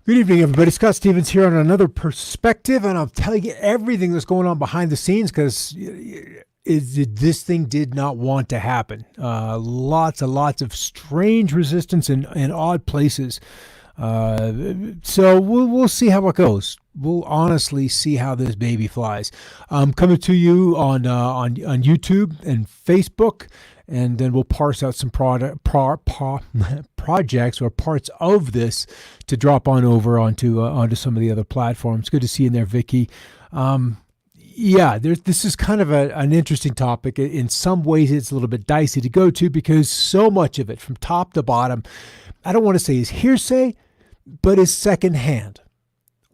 Good evening, everybody. Scott Stevens here on another perspective, and I'll tell you everything that's going on behind the scenes because this thing did not want to happen. Lots and lots of strange resistance in odd places. So we'll see how it goes. We'll honestly see how this baby flies. Coming to you on YouTube and Facebook. And then we'll parse out some projects or parts of this to drop on over onto some of the other platforms. Good to see you in there, Vicky. This is kind of an interesting topic. In some ways, it's a little bit dicey to go to because so much of it, from top to bottom, I don't want to say is hearsay, but is secondhand.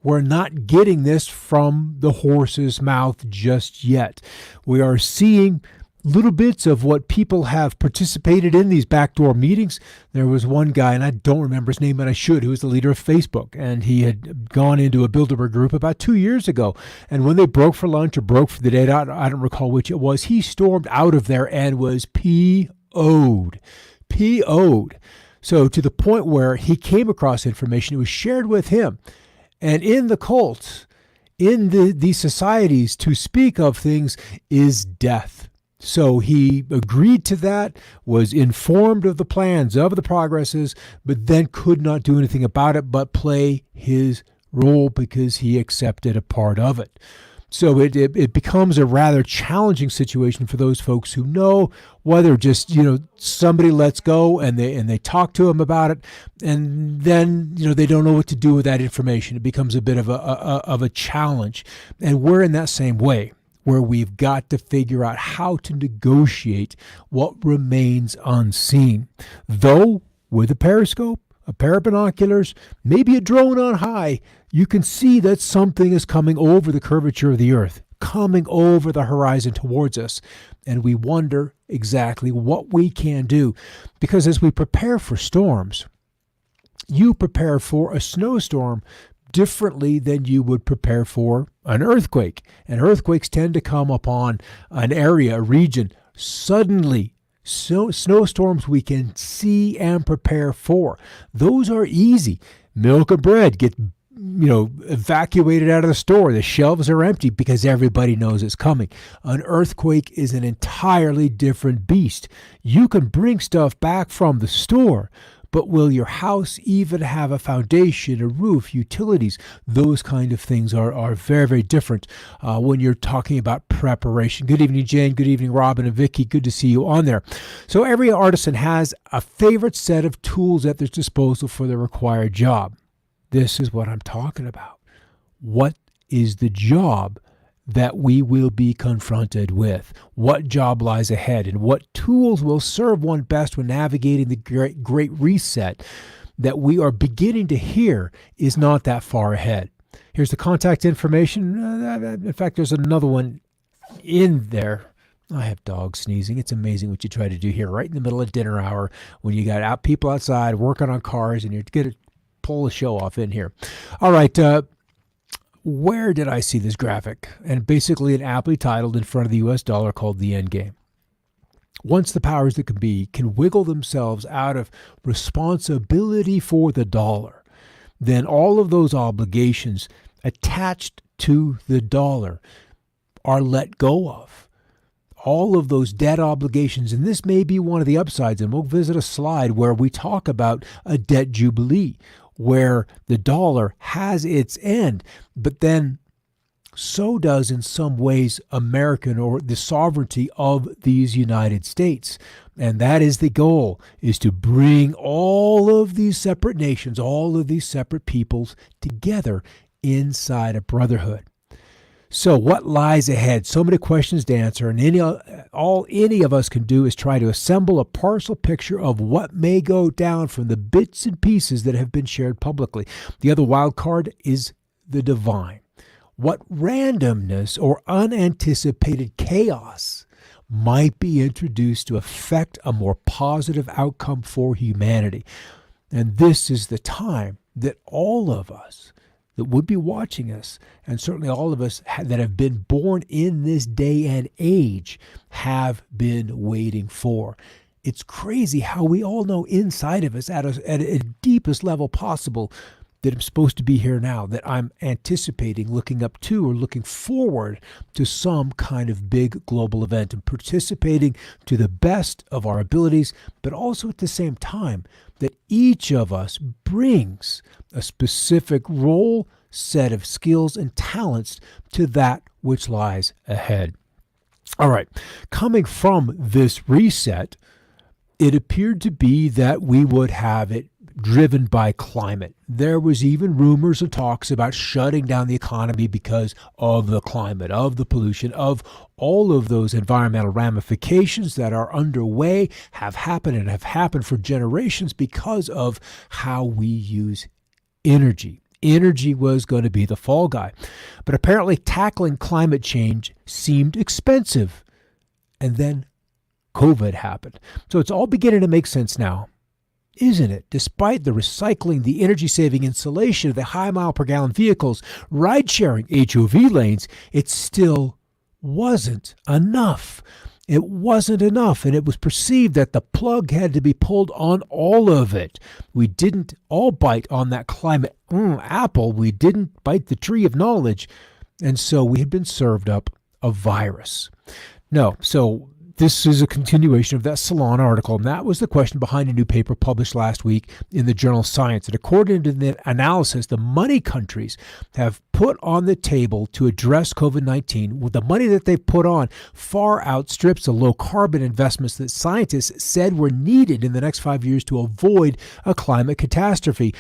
We're not getting this from the horse's mouth just yet. We are seeing little bits of what people have participated in these backdoor meetings. There was one guy, and I don't remember his name, but I should, who was the leader of Facebook. And he had gone into a Bilderberg group about 2 years ago. And when they broke for lunch or broke for the day, I don't recall which it was, he stormed out of there and was PO'd. PO'd. So to the point where he came across information, it was shared with him. And in the cults, in these societies, to speak of things is death. So he agreed to that, was informed of the plans, of the progresses, but then could not do anything about it but play his role because he accepted a part of it. So it becomes a rather challenging situation for those folks who know, whether just, somebody lets go and they talk to him about it, and then, they don't know what to do with that information. It becomes a bit of a challenge. And we're in that same way, where we've got to figure out how to negotiate what remains unseen. Though, with a periscope, a pair of binoculars, maybe a drone on high, you can see that something is coming over the curvature of the earth, coming over the horizon towards us. And we wonder exactly what we can do. Because as we prepare for storms, you prepare for a snowstorm differently than you would prepare for an earthquake. And earthquakes tend to come upon an area, a region, suddenly. So snowstorms we can see and prepare for. Those are easy. Milk and bread get evacuated out of the store. The shelves are empty because everybody knows it's coming. An earthquake is an entirely different beast. You can bring stuff back from the store, but will your house even have a foundation, a roof, utilities? Those kind of things are very, very different when you're talking about preparation. Good evening, Jane. Good evening, Robin and Vicky. Good to see you on there. So every artisan has a favorite set of tools at their disposal for the required job. This is what I'm talking about. What is the job that we will be confronted with? What job lies ahead, and what tools will serve one best when navigating the great reset that we are beginning to hear is not that far ahead? Here's the contact information. In fact, there's another one in there. I have dogs sneezing. It's amazing what you try to do here right in the middle of dinner hour when you got people outside working on cars and you're going to pull the show off in here. All right. Where did I see this graphic? And basically an aptly titled in front of the US dollar called the end game. Once the powers that can wiggle themselves out of responsibility for the dollar, then all of those obligations attached to the dollar are let go of. All of those debt obligations, and this may be one of the upsides, and we'll visit a slide where we talk about a debt jubilee, where the dollar has its end, but then so does in some ways American or the sovereignty of these United States. And that is the goal, is to bring all of these separate nations, all of these separate peoples together inside a brotherhood. So what lies ahead? So many questions to answer, and all any of us can do is try to assemble a partial picture of what may go down from the bits and pieces that have been shared publicly. The other wild card is the divine. What randomness or unanticipated chaos might be introduced to affect a more positive outcome for humanity? And this is the time that all of us that would be watching us, and certainly all of us that have been born in this day and age, have been waiting for. It's crazy how we all know inside of us at a deepest level possible that I'm supposed to be here now, that I'm anticipating, looking up to, or looking forward to some kind of big global event and participating to the best of our abilities, but also at the same time that each of us brings a specific role, set of skills and talents to that which lies ahead. All right, coming from this reset, it appeared to be that we would have it driven by climate. There was even rumors and talks about shutting down the economy because of the climate, of the pollution, of all of those environmental ramifications that are underway, have happened and have happened for generations because of how we use energy. Energy was going to be the fall guy. But apparently tackling climate change seemed expensive. And then COVID happened. So it's all beginning to make sense now, isn't it? Despite the recycling, the energy-saving insulation of the high mile per gallon vehicles, ride-sharing HOV lanes, it still wasn't enough. It wasn't enough, and it was perceived that the plug had to be pulled on all of it. We didn't all bite on that climate apple. We didn't bite the tree of knowledge, and so we had been served up a virus. No, so this is a continuation of that Salon article, and that was the question behind a new paper published last week in the journal Science. And according to the analysis, the money countries have put on the table to address COVID-19, with the money that they've put on far outstrips the low-carbon investments that scientists said were needed in the next 5 years to avoid a climate catastrophe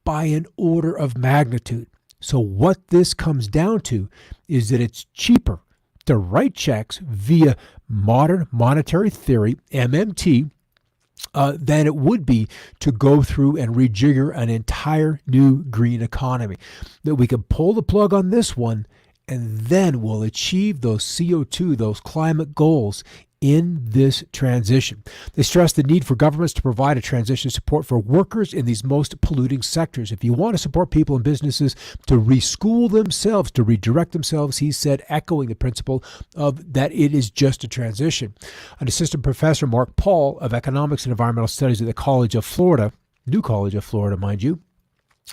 by an order of magnitude. So what this comes down to is that it's cheaper to write checks via modern monetary theory, MMT, than it would be to go through and rejigger an entire new green economy. That we can pull the plug on this one, and then we'll achieve those CO2, those climate goals in this transition. They stress the need for governments to provide a transition support for workers in these most polluting sectors. If you want to support people and businesses to reschool themselves, to redirect themselves, he said, echoing the principle of that it is just a transition. An assistant professor, Mark Paul, of economics and environmental studies at the College of Florida, New College of Florida, mind you,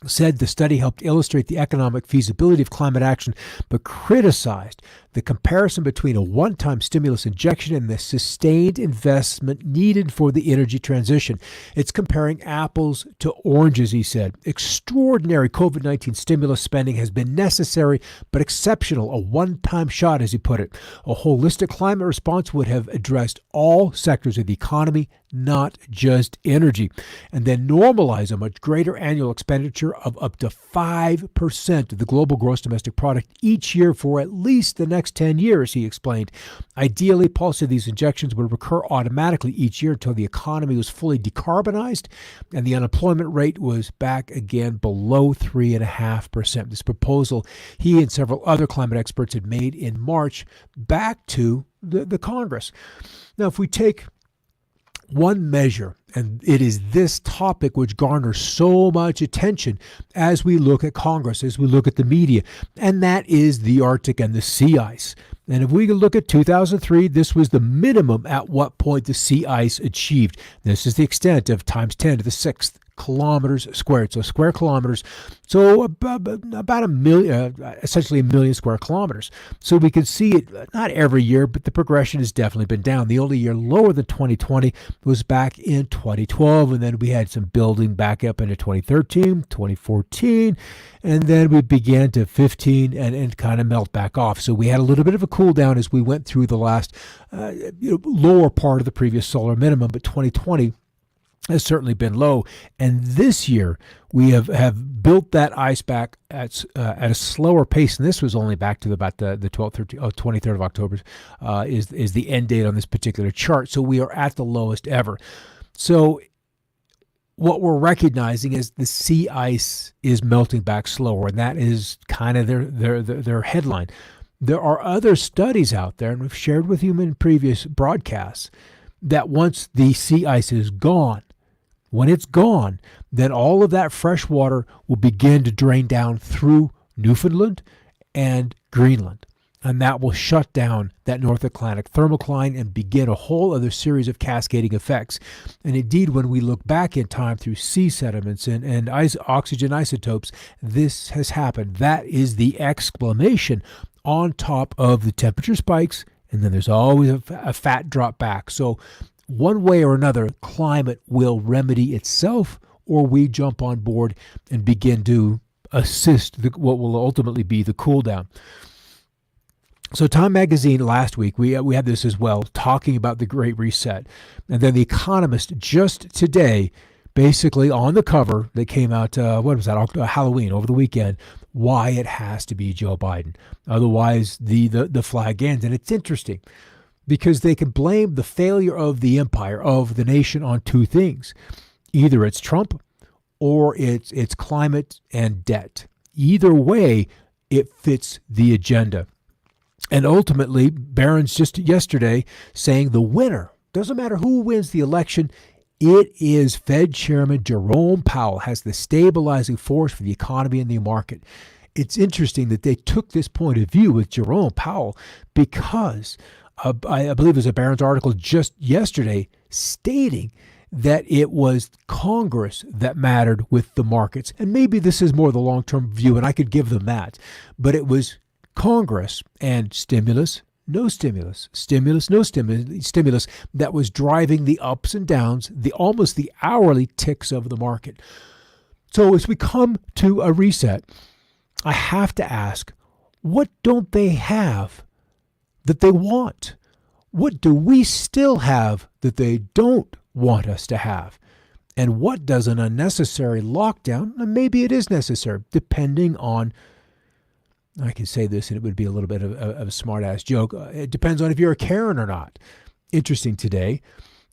said the study helped illustrate the economic feasibility of climate action, but criticized the comparison between a one-time stimulus injection and the sustained investment needed for the energy transition. It's comparing apples to oranges, he said. Extraordinary COVID-19 stimulus spending has been necessary, but exceptional, a one-time shot, as he put it. A holistic climate response would have addressed all sectors of the economy, not just energy, and then normalize a much greater annual expenditure of up to 5% of the global gross domestic product each year for at least the next 10 years, he explained. Ideally, Paul said these injections would recur automatically each year until the economy was fully decarbonized and the unemployment rate was back again below 3.5%. This proposal he and several other climate experts had made in March back to the Congress. Now, if we take one measure, and it is this topic which garners so much attention as we look at Congress, as we look at the media, and that is the Arctic and the sea ice. And if we can look at 2003, this was the minimum at what point the sea ice achieved. This is the extent of times 10 to the sixth kilometers squared, so square kilometers, so about a million, essentially a million square kilometers. So we can see it not every year, but the progression has definitely been down. The only year lower than 2020 was back in 2012, and then we had some building back up into 2013, 2014, and then we began to 15 and kind of melt back off. So we had a little bit of a cool down as we went through the last lower part of the previous solar minimum, but 2020 has certainly been low. And this year, we have built that ice back at a slower pace. And this was only back to about the 23rd of October is the end date on this particular chart. So we are at the lowest ever. So what we're recognizing is the sea ice is melting back slower. And that is kind of their headline. There are other studies out there, and we've shared with you in previous broadcasts, that once the sea ice is gone, when it's gone, then all of that fresh water will begin to drain down through Newfoundland and Greenland. And that will shut down that North Atlantic thermocline and begin a whole other series of cascading effects. And indeed, when we look back in time through sea sediments and oxygen isotopes, this has happened. That is the exclamation on top of the temperature spikes, and then there's always a fat drop back. So one way or another, climate will remedy itself, or we jump on board and begin to assist what will ultimately be the cool down. So Time Magazine last week, we had this as well, talking about the Great Reset. And then The Economist just today, basically on the cover that came out, Halloween, over the weekend, why it has to be Joe Biden. Otherwise, the flag ends. And it's interesting because they can blame the failure of the empire, of the nation, on two things. Either it's Trump or it's climate and debt. Either way, it fits the agenda. And ultimately, Barron's just yesterday saying the winner, doesn't matter who wins the election, it is Fed Chairman Jerome Powell has the stabilizing force for the economy and the market. It's interesting that they took this point of view with Jerome Powell because I believe there's a Barron's article just yesterday stating that it was Congress that mattered with the markets. And maybe this is more the long-term view, and I could give them that. But it was Congress and stimulus, no stimulus, stimulus, no stimulus that was driving the ups and downs, almost the hourly ticks of the market. So as we come to a reset, I have to ask, what don't they have that they want? What do we still have that they don't want us to have? And what does an unnecessary lockdown, and maybe it is necessary, depending on, I can say this and it would be a little bit of a smart-ass joke. It depends on if you're a Karen or not. Interesting today,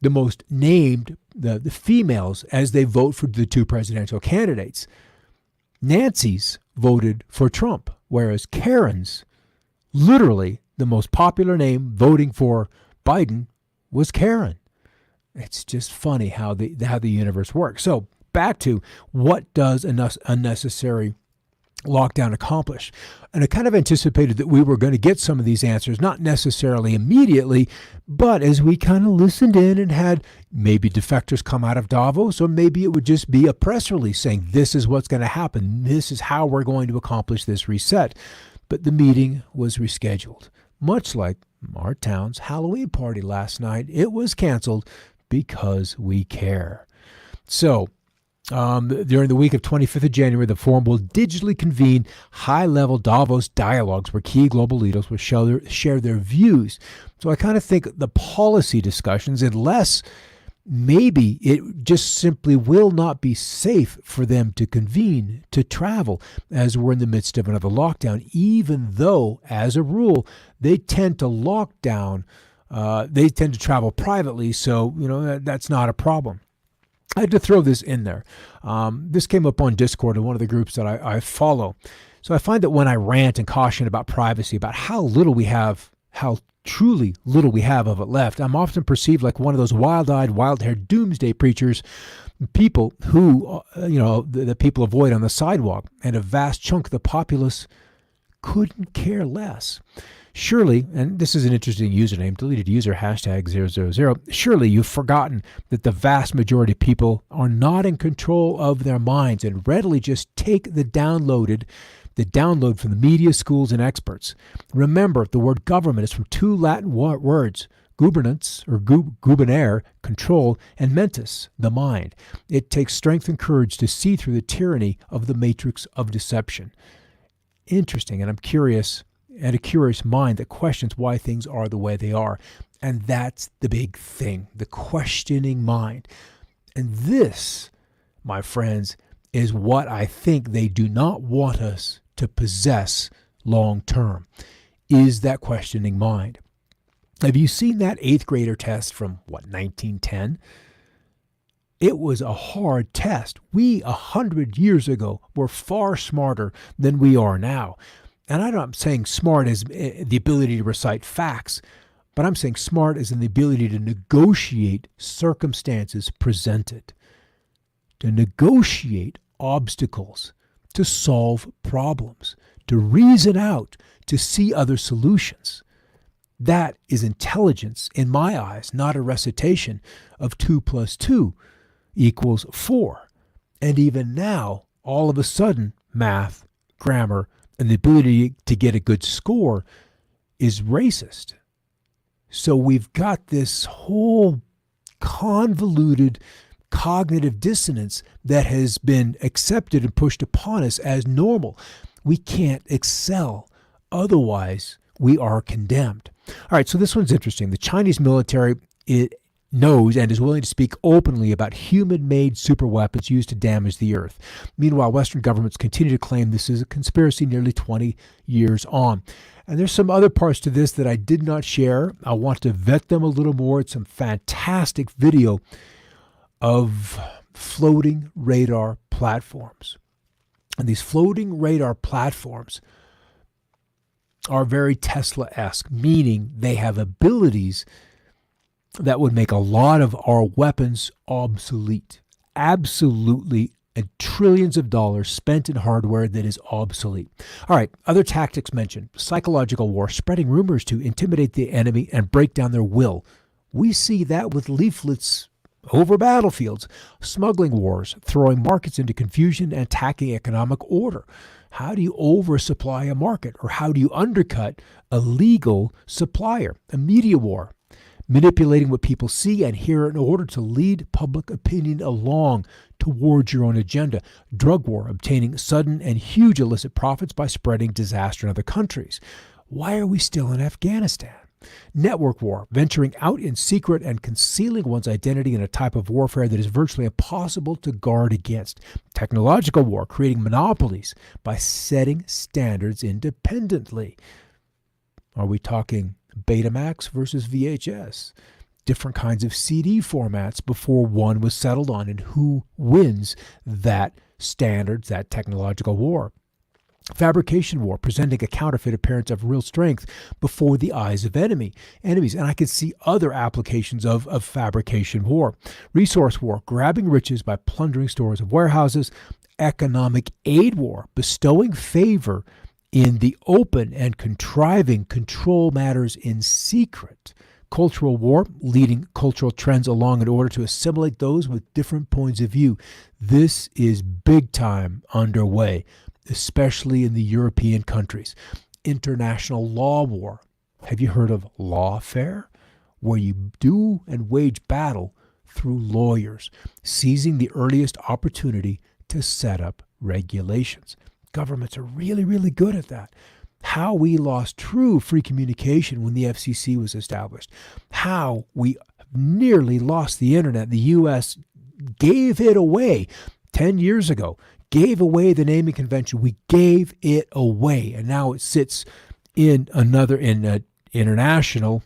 the most named, the females, as they vote for the two presidential candidates. Nancy's voted for Trump, whereas Karen's, literally the most popular name voting for Biden, was Karen. It's just funny how the universe works. So back to, what does unnecessary lockdown accomplish? And I kind of anticipated that we were going to get some of these answers, not necessarily immediately, but as we kind of listened in and had maybe defectors come out of Davos, or maybe it would just be a press release saying this is what's going to happen, this is how we're going to accomplish this reset. But the meeting was rescheduled, much like our town's Halloween party last night. It was canceled because we care. So during the week of 25th of January, the forum will digitally convene high-level Davos dialogues where key global leaders will share their views. So I kind of think the policy discussions, unless maybe it just simply will not be safe for them to convene, to travel, as we're in the midst of another lockdown, even though, as a rule, they tend to lock down, they tend to travel privately, so that's not a problem. I had to throw this in there. This came up on Discord in one of the groups that I follow. So I find that when I rant and caution about privacy, about how truly little we have of it left, I'm often perceived like one of those wild-eyed, wild-haired doomsday preachers, people who, the people avoid on the sidewalk, and a vast chunk of the populace couldn't care less. Surely, and this is an interesting username, deleted user, #000, surely you've forgotten that the vast majority of people are not in control of their minds and readily just take the download from the media, schools, and experts. Remember, the word government is from two Latin words, gubernance, or gubernare, control, and mentis, the mind. It takes strength and courage to see through the tyranny of the matrix of deception. Interesting, and I'm curious, and a curious mind that questions why things are the way they are. And that's the big thing, the questioning mind. And this, my friends, is what I think they do not want us to possess long term, is that questioning mind. Have you seen that 8th grader test from, 1910? It was a hard test. We, 100 years ago, were far smarter than we are now. And I'm not saying smart as the ability to recite facts, but I'm saying smart as in the ability to negotiate circumstances presented, to negotiate obstacles, to solve problems, to reason out, to see other solutions. That is intelligence in my eyes, not a recitation of 2 + 2 = 4. And even now, all of a sudden, math, grammar, and the ability to get a good score is racist. So we've got this whole convoluted cognitive dissonance that has been accepted and pushed upon us as normal. We can't excel. Otherwise, we are condemned. All right, so this one's interesting. The Chinese military, it knows and is willing to speak openly about human-made superweapons used to damage the earth. Meanwhile, Western governments continue to claim this is a conspiracy nearly 20 years on. And there's some other parts to this that I did not share. I want to vet them a little more. It's some fantastic video of floating radar platforms. And these floating radar platforms are very Tesla-esque, meaning they have abilities that would make a lot of our weapons obsolete. Absolutely, and trillions of dollars spent in hardware that is obsolete. All right, other tactics mentioned. Psychological war, spreading rumors to intimidate the enemy and break down their will. We see that with leaflets over battlefields. Smuggling wars, throwing markets into confusion and attacking economic order. How do you oversupply a market, or how do you undercut a legal supplier? A media war, manipulating what people see and hear in order to lead public opinion along towards your own agenda. Drug war, obtaining sudden and huge illicit profits by spreading disaster in other countries. Why are we still in Afghanistan? Network war, venturing out in secret and concealing one's identity in a type of warfare that is virtually impossible to guard against. Technological war, creating monopolies by setting standards independently. Are we talking Betamax versus VHS? Different kinds of CD formats before one was settled on, and who wins that standards, that technological war? Fabrication war, presenting a counterfeit appearance of real strength before the eyes of enemies. And I can see other applications of fabrication war. Resource war, grabbing riches by plundering stores of warehouses. Economic aid war, bestowing favor in the open and contriving control matters in secret. Cultural war, leading cultural trends along in order to assimilate those with different points of view. This is big time underway, especially in the European countries. International law war. Have you heard of lawfare? Where you do and wage battle through lawyers, seizing the earliest opportunity to set up regulations. Governments are really, really good at that. How we lost true free communication when the FCC was established. How we nearly lost the internet. The U.S. gave it away 10 years ago. Gave away the naming convention. We gave it away, and now it sits in international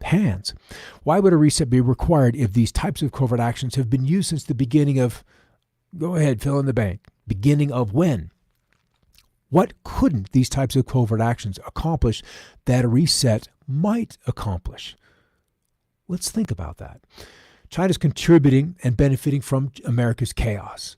hands. Why would a reset be required if these types of covert actions have been used since the beginning of, go ahead, fill in the blank, beginning of when? What couldn't these types of covert actions accomplish that a reset might accomplish? Let's think about that. China's contributing and benefiting from America's chaos,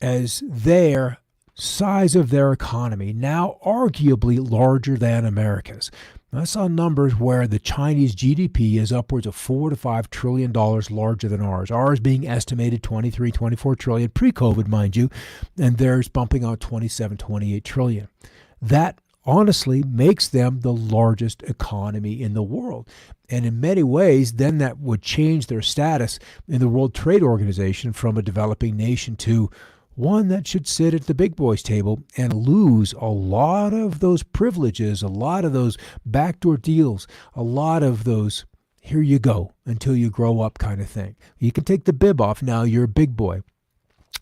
as their size of their economy now arguably larger than America's. I saw numbers where the Chinese GDP is upwards of $4 to $5 trillion larger than ours. Ours being estimated 23, 24 trillion pre-COVID, mind you, and theirs bumping out 27, 28 trillion. That honestly makes them the largest economy in the world. And in many ways, then that would change their status in the World Trade Organization from a developing nation to one that should sit at the big boys table and lose a lot of those privileges, a lot of those backdoor deals, a lot of those here you go until you grow up kind of thing. You can take the bib off, now you're a big boy.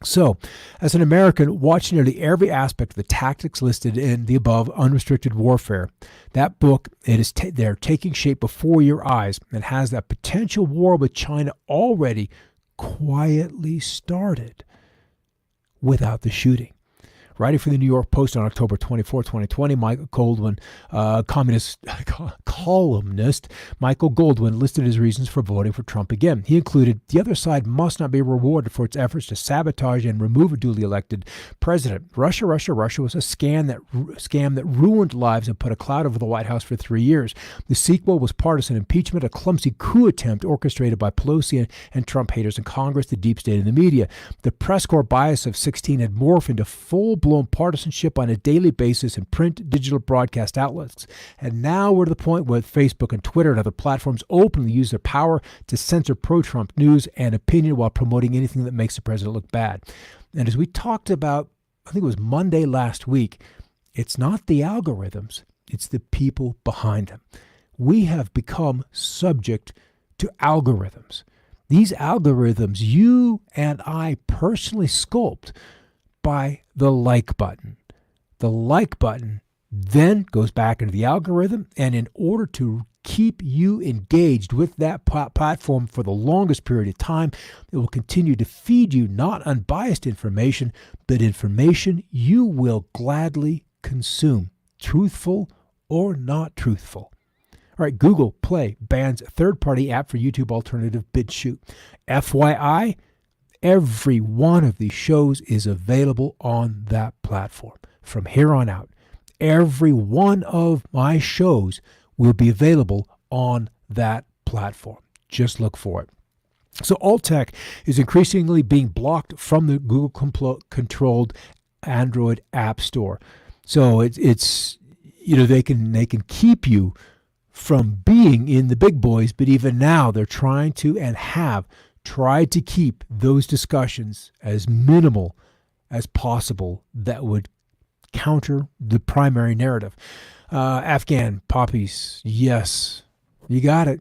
So, as an American, watch nearly every aspect of the tactics listed in the above unrestricted warfare. That book, they're taking shape before your eyes and has that potential war with China already quietly started without the shooting. Writing for the New York Post on October 24, 2020, Michael Goldwyn, communist columnist Michael Goldwyn listed his reasons for voting for Trump again. He included, the other side must not be rewarded for its efforts to sabotage and remove a duly elected president. Russia was a scam that ruined lives and put a cloud over the White House for 3 years. The sequel was partisan impeachment, a clumsy coup attempt orchestrated by Pelosi and Trump haters in Congress, the deep state, and the media. The press corps bias of 16 had morphed into full-blown partisanship on a daily basis in print, digital broadcast outlets. And now we're to the point where Facebook and Twitter and other platforms openly use their power to censor pro-Trump news and opinion while promoting anything that makes the president look bad. And as we talked about, I think it was Monday last week, it's not the algorithms, it's the people behind them. We have become subject to algorithms. These algorithms you and I personally sculpt by the like button. The like button then goes back into the algorithm, and in order to keep you engaged with that platform for the longest period of time, it will continue to feed you not unbiased information, but information you will gladly consume, truthful or not truthful. All right, Google Play bans third-party app for YouTube alternative BitChute. FYI, every one of these shows is available on that platform. From here on out, every one of my shows will be available on that platform. Just look for it. So alt tech is increasingly being blocked from the Google-controlled Android App Store. So it's they can keep you from being in the big boys, but even now they're trying to and have tried to keep those discussions as minimal as possible that would counter the primary narrative. Afghan poppies, yes, you got it.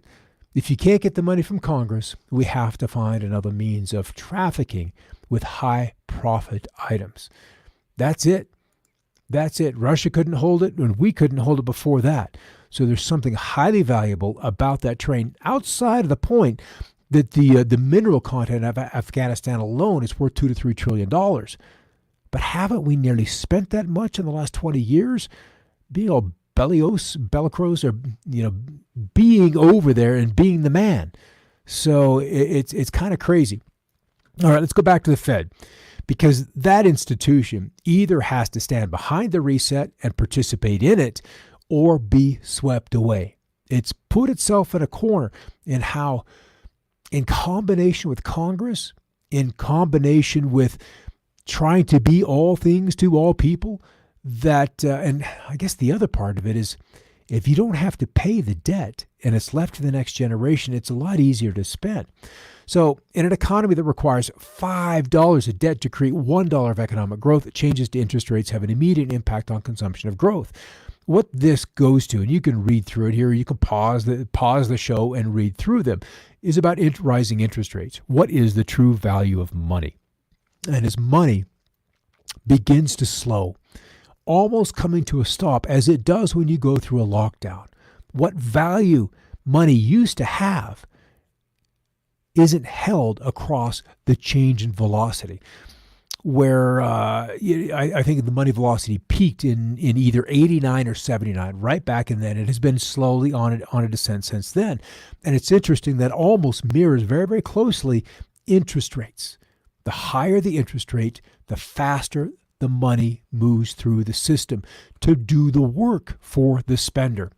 If you can't get the money from Congress, we have to find another means of trafficking with high profit items. That's it. Russia couldn't hold it, and we couldn't hold it before that. So there's something highly valuable about that train outside of the point that the mineral content of Afghanistan alone is worth $2 to $3 trillion. But haven't we nearly spent that much in the last 20 years being all bellicose, or being over there and being the man? So it's kind of crazy. All right, let's go back to the Fed, because that institution either has to stand behind the reset and participate in it, or be swept away. It's put itself in a corner in how, in combination with Congress, in combination with trying to be all things to all people, that, and I guess the other part of it is, if you don't have to pay the debt and it's left to the next generation, it's a lot easier to spend. So in an economy that requires $5 of debt to create $1 of economic growth, changes to interest rates have an immediate impact on consumption of growth. What this goes to, and you can read through it here, you can pause the show and read through them, is about rising interest rates. What is the true value of money? And as money begins to slow, almost coming to a stop, as it does when you go through a lockdown, what value money used to have isn't held across the change in velocity. Where I think the money velocity peaked in either 89 or 79, right back in then. It has been slowly on a descent since then. And it's interesting that almost mirrors very, very closely interest rates. The higher the interest rate, the faster the money moves through the system to do the work for the spender.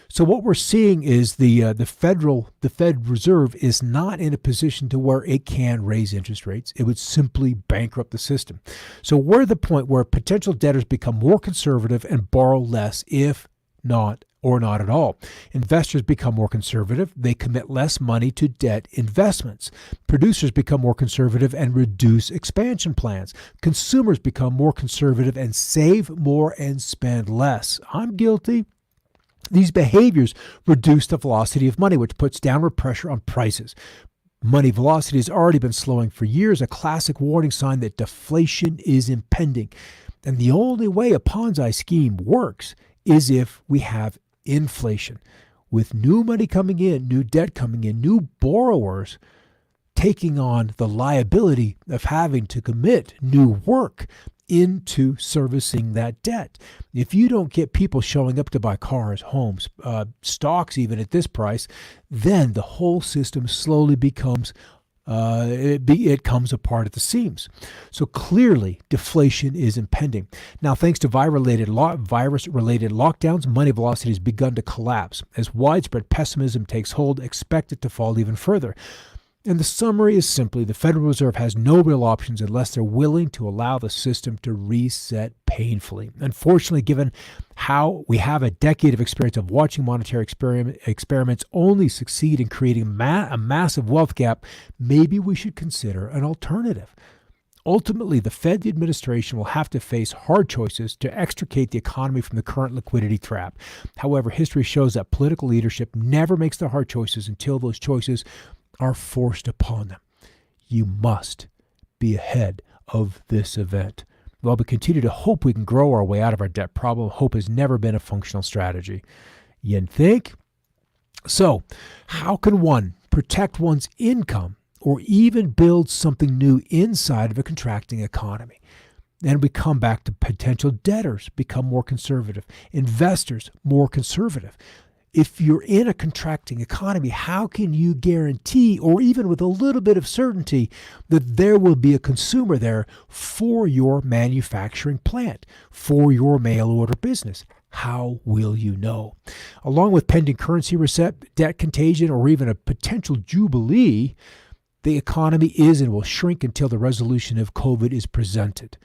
So what we're seeing is the Fed Reserve is not in a position to where it can raise interest rates. It would simply bankrupt the system. So we're at the point where potential debtors become more conservative and borrow less, if not or not at all. Investors become more conservative. They commit less money to debt investments. Producers become more conservative and reduce expansion plans. Consumers become more conservative and save more and spend less. I'm guilty. These behaviors reduce the velocity of money, which puts downward pressure on prices. Money velocity has already been slowing for years, a classic warning sign that deflation is impending. And the only way a Ponzi scheme works is if we have inflation. With new money coming in, new debt coming in, new borrowers, taking on the liability of having to commit new work into servicing that debt. If you don't get people showing up to buy cars, homes, stocks even at this price, then the whole system slowly becomes it comes apart at the seams. So clearly, deflation is impending. Now, thanks to virus-related lockdowns, money velocity has begun to collapse. As widespread pessimism takes hold, expect it to fall even further. And the summary is simply the Federal Reserve has no real options unless they're willing to allow the system to reset painfully. Unfortunately, given how we have a decade of experience of watching monetary experiments only succeed in creating a massive wealth gap, maybe we should consider an alternative. Ultimately, the Fed administration will have to face hard choices to extricate the economy from the current liquidity trap. However, history shows that political leadership never makes the hard choices until those choices are forced upon them. You must be ahead of this event. While we continue to hope we can grow our way out of our debt problem, hope has never been a functional strategy. You think? So, how can one protect one's income or even build something new inside of a contracting economy? And we come back to potential debtors become more conservative, investors more conservative. If you're in a contracting economy, how can you guarantee, or even with a little bit of certainty, that there will be a consumer there for your manufacturing plant, for your mail order business? How will you know? Along with pending currency reset, debt contagion, or even a potential jubilee, the economy is and will shrink until the resolution of COVID is presented.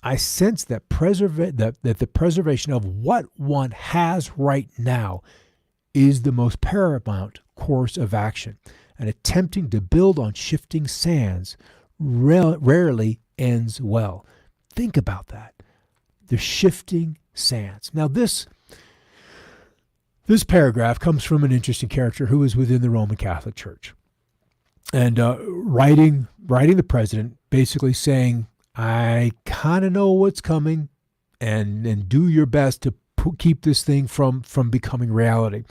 I sense that the preservation of what one has right now is the most paramount course of action, and attempting to build on shifting sands rarely ends well. Think about that. The shifting sands. Now, this paragraph comes from an interesting character who is within the Roman Catholic Church, and writing the president, basically saying, I kind of know what's coming, and do your best to keep this thing from becoming reality.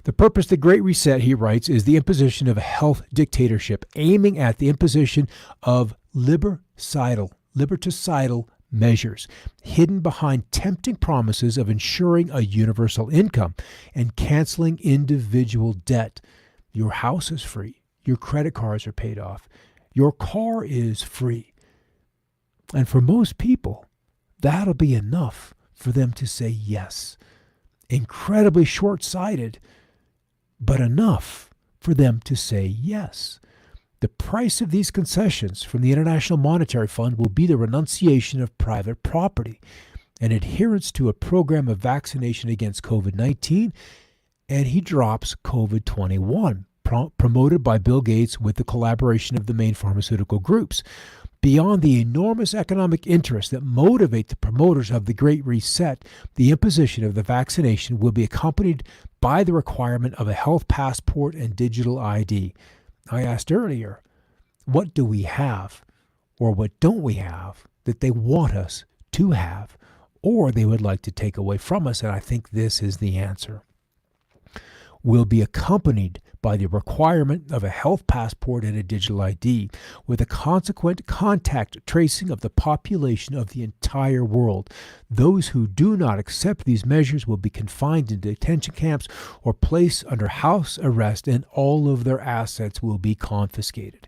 The purpose of the Great Reset, he writes, is the imposition of a health dictatorship, aiming at the imposition of liberticidal measures, hidden behind tempting promises of ensuring a universal income and canceling individual debt. Your house is free. Your credit cards are paid off. Your car is free. And for most people, that'll be enough for them to say yes. Incredibly short-sighted, but enough for them to say yes. The price of these concessions from the International Monetary Fund will be the renunciation of private property and adherence to a program of vaccination against COVID-19, and he drops COVID-21, promoted by Bill Gates with the collaboration of the main pharmaceutical groups. Beyond the enormous economic interests that motivate the promoters of the Great Reset, the imposition of the vaccination will be accompanied by the requirement of a health passport and digital ID. I asked earlier, what do we have, or what don't we have, that they want us to have, or they would like to take away from us? And I think this is the answer. Will be accompanied by the requirement of a health passport and a digital ID, with a consequent contact tracing of the population of the entire world. Those who do not accept these measures will be confined in detention camps or placed under house arrest, and all of their assets will be confiscated.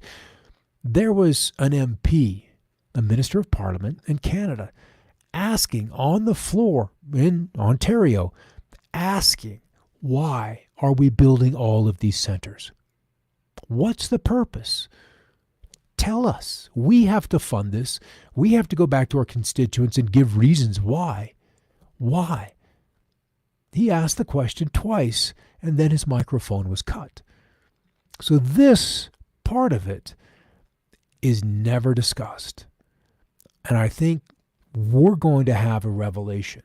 There was an MP, a Minister of Parliament in Canada, asking on the floor in Ontario, asking, why are we building all of these centers? What's the purpose? Tell us. We have to fund this. We have to go back to our constituents and give reasons why. Why? He asked the question twice, and then his microphone was cut. So this part of it is never discussed. And I think we're going to have a revelation.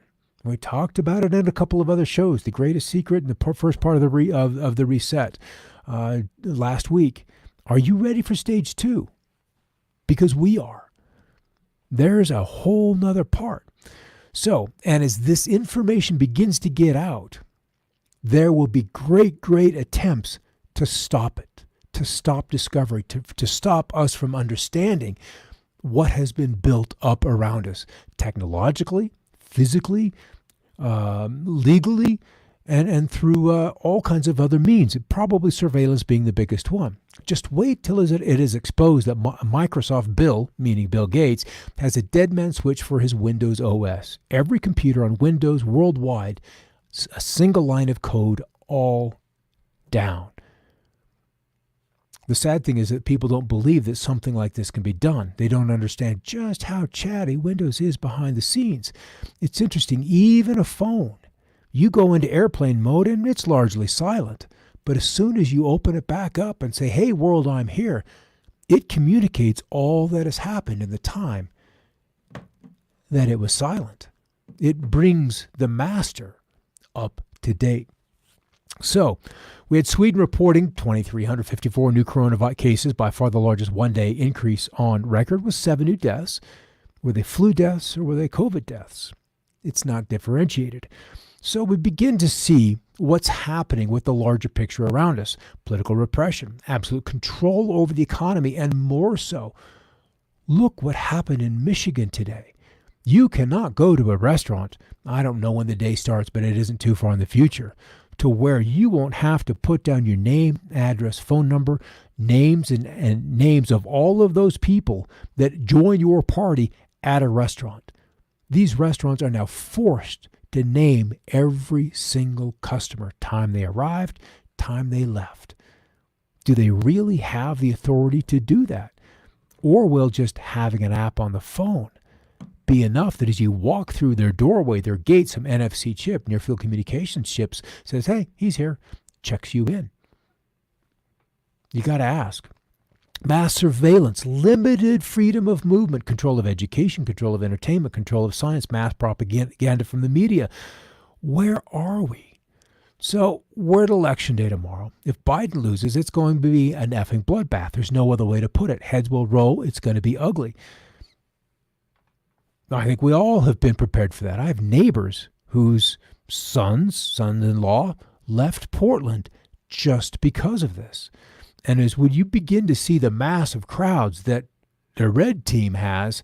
We talked about it in a couple of other shows, The Greatest Secret and the first part of the reset last week. Are you ready for stage 2? Because we are. There's a whole nother part. So, and as this information begins to get out, there will be great attempts to stop it, to stop discovery, to stop us from understanding what has been built up around us, technologically, physically, legally, and through all kinds of other means, probably surveillance being the biggest one. Just wait till it is exposed that Microsoft Bill, meaning Bill Gates, has a dead man switch for his Windows OS. Every computer on Windows worldwide, a single line of code, all down. The sad thing is that people don't believe that something like this can be done. They don't understand just how chatty Windows is behind the scenes. It's interesting, even a phone. You go into airplane mode and it's largely silent. But as soon as you open it back up and say, hey world, I'm here, it communicates all that has happened in the time that it was silent. It brings the master up to date. So we had Sweden reporting 2,354 new coronavirus cases, by far the largest one-day increase on record, with 7 new deaths. Were they flu deaths or were they COVID deaths? It's not differentiated. So we begin to see what's happening with the larger picture around us. Political repression, absolute control over the economy, and more so. Look what happened in Michigan today. You cannot go to a restaurant, I don't know when the day starts, but it isn't too far in the future, to where you won't have to put down your name, address, phone number, names and names of all of those people that join your party at a restaurant. These restaurants are now forced to name every single customer, time they arrived, time they left. Do they really have the authority to do that? Or will just having an app on the phone be enough that as you walk through their doorway, their gate, some NFC chip, near field communications chips, says, hey, he's here, checks you in? You got to ask. Mass surveillance, limited freedom of movement, control of education, control of entertainment, control of science, mass propaganda from the media. Where are we? So we're at election day tomorrow. If Biden loses, it's going to be an effing bloodbath. There's no other way to put it. Heads will roll. It's going to be ugly. I think we all have been prepared for that. I have neighbors whose sons-in-law left Portland just because of this. And as when you begin to see the massive crowds that the red team has,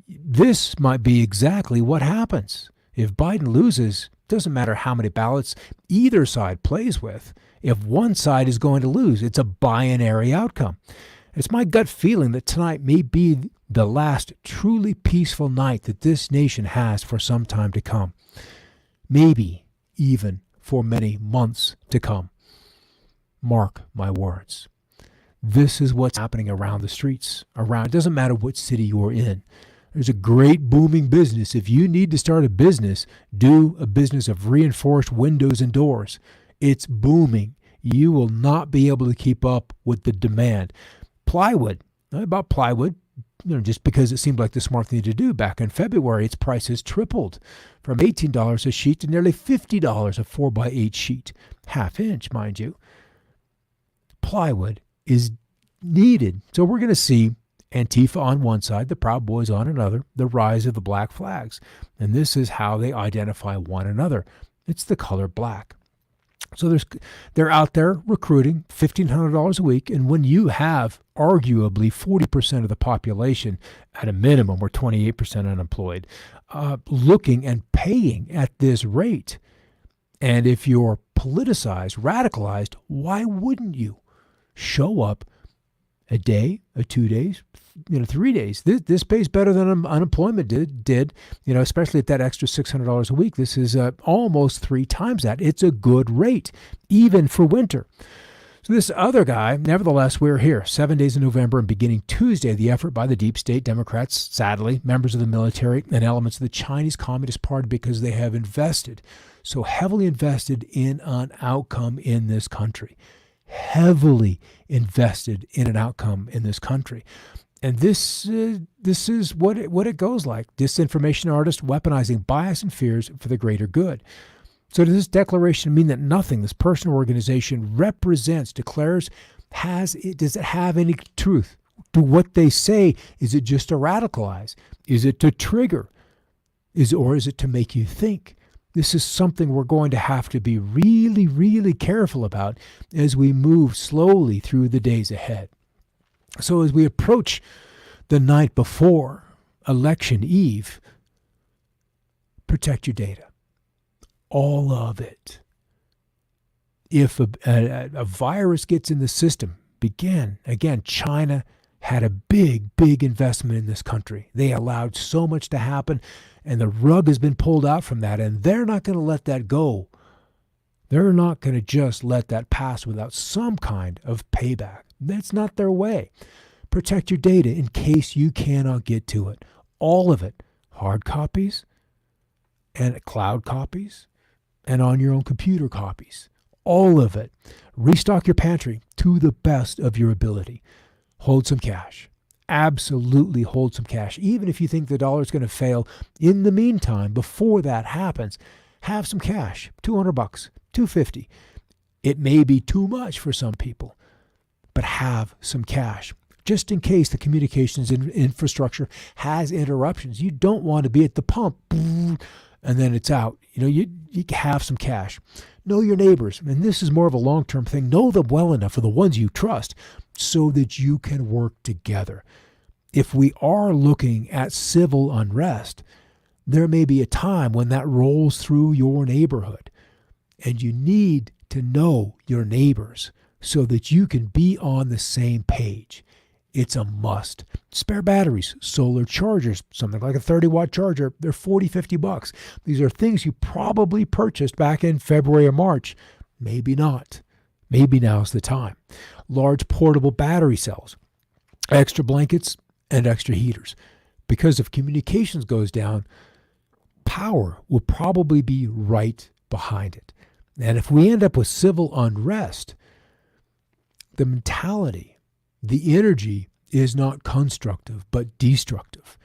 this might be exactly what happens. If Biden loses, doesn't matter how many ballots either side plays with. If one side is going to lose, it's a binary outcome. It's my gut feeling that tonight may be the last truly peaceful night that this nation has for some time to come. Maybe even for many months to come. Mark my words. This is what's happening around the streets. It doesn't matter what city you're in. There's a great booming business. If you need to start a business, do a business of reinforced windows and doors. It's booming. You will not be able to keep up with the demand. Plywood, about plywood, just because it seemed like the smart thing to do. Back in February, its prices tripled from $18 a sheet to nearly $50 a 4x8 sheet. Half inch, mind you. Plywood is needed. So we're going to see Antifa on one side, the Proud Boys on another, the rise of the black flags. And this is how they identify one another. It's the color black. So they're out there recruiting $1,500 a week. And when you have arguably 40% of the population at a minimum, or 28% unemployed, looking and paying at this rate, and if you're politicized, radicalized, why wouldn't you show up a day, 2 days, 3 days? This pays better than unemployment did, especially at that extra $600 a week. This is almost 3 times that. It's a good rate, even for winter. So this other guy, nevertheless, we're here 7 days in November, and beginning Tuesday, the effort by the deep state, Democrats, sadly, members of the military, and elements of the Chinese Communist Party, because they have invested, so heavily invested in an outcome in this country. Heavily invested in an outcome in this country. And this is what it goes like. Disinformation artists weaponizing bias and fears for the greater good. So does this declaration mean that nothing this person or organization represents, declares, does it have any truth to what they say? Is it just to radicalize? Is it to trigger? Or is it to make you think? This is something we're going to have to be really, really careful about as we move slowly through the days ahead. So as we approach the night before election eve, protect your data. All of it. If a virus gets in the system, again, China had a big investment in this country. They allowed so much to happen, and the rug has been pulled out from that, and they're not going to let that go. They're not going to just let that pass without some kind of payback. That's not their way. Protect your data in case you cannot get to it. All of it. Hard copies and cloud copies and on your own computer copies. All of it. Restock your pantry to the best of your ability. Hold some cash. Absolutely hold some cash. Even if you think the dollar is going to fail, in the meantime, before that happens, have some cash. $200, $250. It may be too much for some people, but have some cash. Just in case the communications infrastructure has interruptions. You don't want to be at the pump and then it's out. You have some cash. Know your neighbors, and this is more of a long-term thing. Know them well enough for the ones you trust so that you can work together. If we are looking at civil unrest, there may be a time when that rolls through your neighborhood, and you need to know your neighbors so that you can be on the same page. It's a must. Spare batteries, solar chargers, something like a 30-watt charger, they're $40, $50. These are things you probably purchased back in February or March. Maybe not. Maybe now's the time. Large portable battery cells, extra blankets, and extra heaters. Because if communications goes down, power will probably be right behind it. And if we end up with civil unrest, the mentality, the energy is not constructive, but destructive.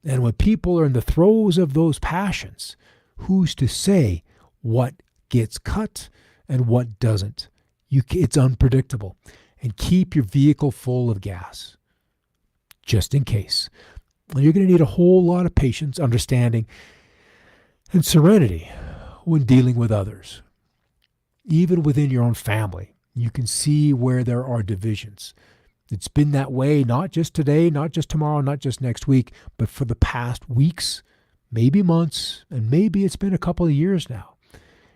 And when people are in the throes of those passions, who's to say what gets cut and what doesn't? It's unpredictable. And keep your vehicle full of gas, just in case. You're going to need a whole lot of patience, understanding, and serenity when dealing with others. Even within your own family, you can see where there are divisions. It's been that way, not just today, not just tomorrow, not just next week, but for the past weeks, maybe months, and maybe it's been a couple of years now.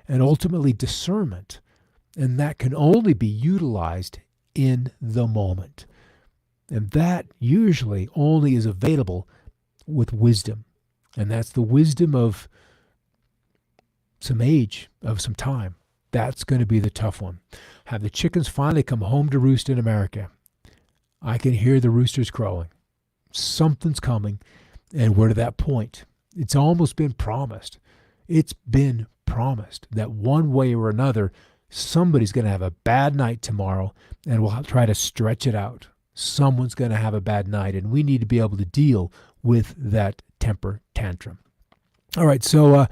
And ultimately discernment, and that can only be utilized in the moment. And that usually only is available with wisdom. And that's the wisdom of some age, of some time. That's going to be the tough one. Have the chickens finally come home to roost in America? I can hear the roosters crowing. Something's coming, and we're to that point. It's almost been promised. It's been promised that one way or another, somebody's going to have a bad night tomorrow, and we'll try to stretch it out. Someone's going to have a bad night, and we need to be able to deal with that temper tantrum. All right, so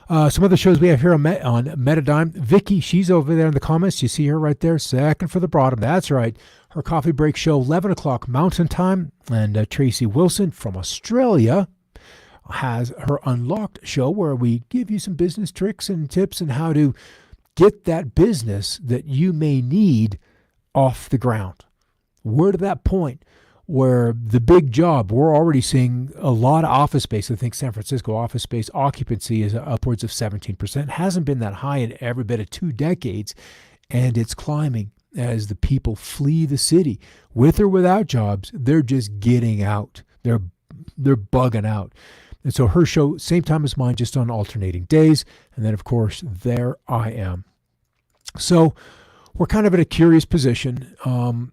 some other shows we have here on Metadime. Vicky, she's over there in the comments. You see her right there, second for the bottom. That's right. Her coffee break show, 11 o'clock Mountain Time. And Tracy Wilson from Australia has her Unlocked show where we give you some business tricks and tips on how to get that business that you may need off the ground. We're to that point where the big job, we're already seeing a lot of office space. I think San Francisco office space occupancy is upwards of 17%. Hasn't been that high in every bit of 2 decades, and it's climbing as the people flee the city. With or without jobs, they're just getting out. They're bugging out. And so her show, same time as mine, just on alternating days. And then, of course, there I am. So we're kind of in a curious position. I'm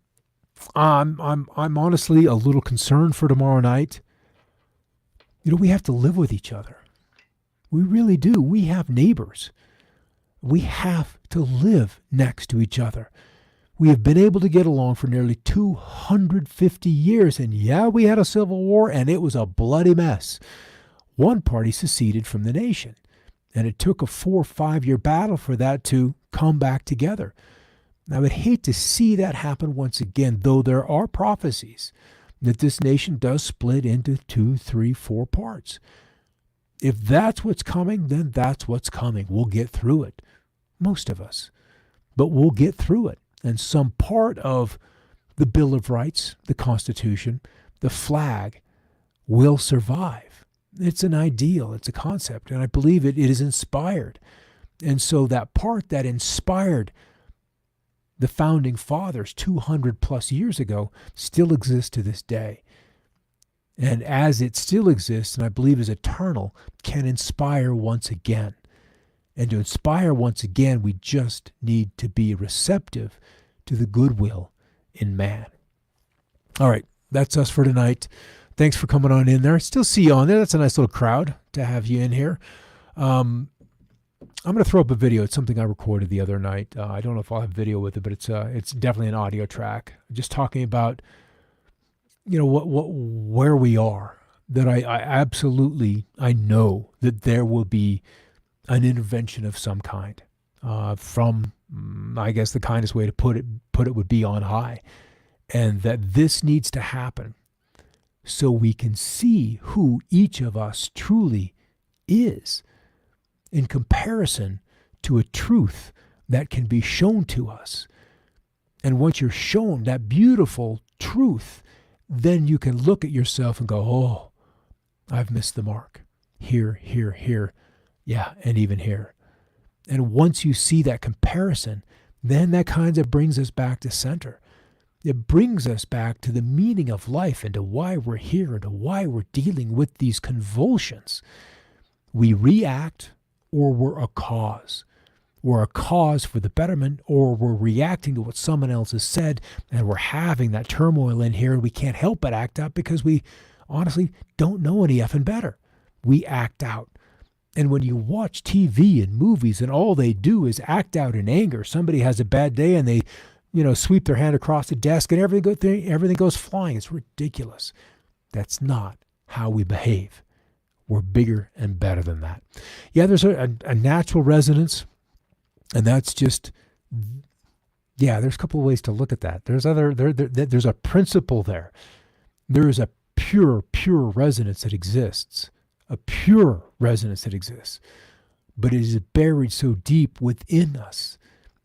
honestly a little concerned for tomorrow night. We have to live with each other. We really do. We have neighbors. We have to live next to each other. We have been able to get along for nearly 250 years. And yeah, we had a civil war, and it was a bloody mess. One party seceded from the nation, and it took a 4 or 5 year battle for that to come back together. I would hate to see that happen once again, though there are prophecies that this nation does split into 2, 3, 4 parts. If that's what's coming, then that's what's coming. We'll get through it. Most of us. But we'll get through it. And some part of the Bill of Rights, the Constitution, the flag will survive. It's an ideal. It's a concept. And I believe it is inspired. And so that part that inspired the founding fathers 200 plus years ago still exists to this day. And as it still exists, and I believe is eternal, can inspire once again. And to inspire once again, we just need to be receptive to the goodwill in man. All right, that's us for tonight. Thanks for coming on in there. Still see you on there. That's a nice little crowd to have you in here. I'm going to throw up a video. It's something I recorded the other night. I don't know if I'll have video with it, but it's definitely an audio track. Just talking about, where we are. That I absolutely know that there will be an intervention of some kind from, I guess the kindest way to put it would be on high, and that this needs to happen so we can see who each of us truly is in comparison to a truth that can be shown to us. And once you're shown that beautiful truth, then you can look at yourself and go, oh, I've missed the mark. Here. Yeah, and even here. And once you see that comparison, then that kind of brings us back to center. It brings us back to the meaning of life and to why we're here and to why we're dealing with these convulsions. We react, or we're a cause. We're a cause for the betterment, or we're reacting to what someone else has said, and we're having that turmoil in here, and we can't help but act out because we honestly don't know any effing better. We act out. And when you watch TV and movies and all they do is act out in anger, somebody has a bad day and they, sweep their hand across the desk and everything goes flying. It's ridiculous. That's not how we behave. We're bigger and better than that. Yeah, there's a natural resonance, and that's just, there's a couple of ways to look at that. There's a principle there. There is a pure resonance that exists. A pure resonance that exists, but it is buried so deep within us.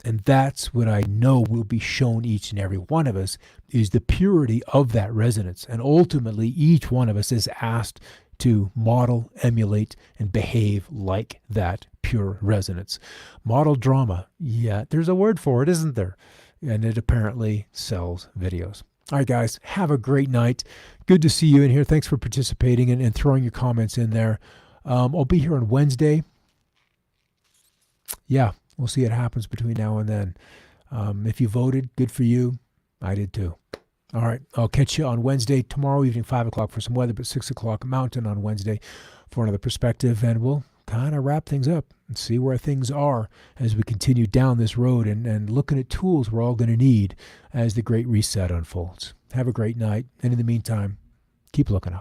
And that's what I know will be shown each and every one of us, is the purity of that resonance. And ultimately, each one of us is asked to model, emulate, and behave like that pure resonance. Model drama. Yeah, there's a word for it, isn't there? And it apparently sells videos. All right, guys, have a great night. Good to see you in here. Thanks for participating and throwing your comments in there. I'll be here on Wednesday. Yeah, we'll see what happens between now and then. If you voted, good for you. I did too. All right, I'll catch you on Wednesday, tomorrow evening, 5 o'clock for some weather, but 6 o'clock Mountain on Wednesday for another perspective, and we'll kind of wrap things up and see where things are as we continue down this road and looking at tools we're all going to need as the Great Reset unfolds. Have a great night, and in the meantime, keep looking up.